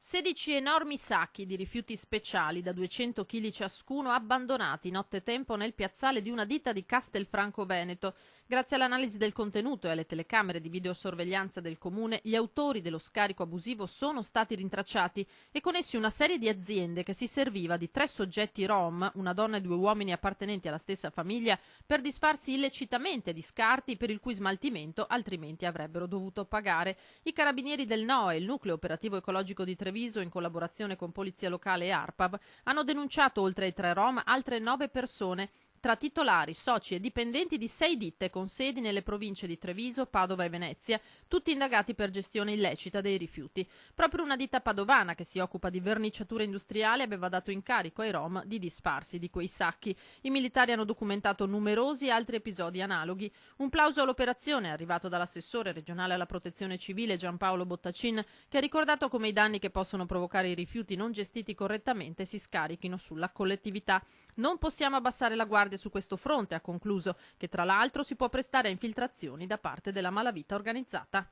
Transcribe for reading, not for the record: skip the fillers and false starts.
16 enormi sacchi di rifiuti speciali da 200 kg ciascuno abbandonati nottetempo nel piazzale di una ditta di Castelfranco Veneto. Grazie all'analisi del contenuto e alle telecamere di videosorveglianza del comune, gli autori dello scarico abusivo sono stati rintracciati e con essi una serie di aziende che si serviva di 3 soggetti rom, una donna e 2 uomini appartenenti alla stessa famiglia, per disfarsi illecitamente di scarti per il cui smaltimento altrimenti avrebbero dovuto pagare. I carabinieri del NOE e il nucleo operativo ecologico di Treviso, in collaborazione con Polizia Locale e ARPAV, hanno denunciato oltre ai 3 rom altre 9 persone, tra titolari, soci e dipendenti di 6 ditte con sedi nelle province di Treviso, Padova e Venezia, tutti indagati per gestione illecita dei rifiuti. Proprio una ditta padovana che si occupa di verniciatura industriale aveva dato incarico ai rom di disfarsi di quei sacchi. I militari hanno documentato numerosi altri episodi analoghi. Un plauso all'operazione arrivato dall'assessore regionale alla protezione civile Giampaolo Bottacin, che ha ricordato come i danni che possono provocare i rifiuti non gestiti correttamente si scarichino sulla collettività. Non possiamo abbassare la guardia su questo fronte, ha concluso, che tra l'altro si può prestare a infiltrazioni da parte della malavita organizzata.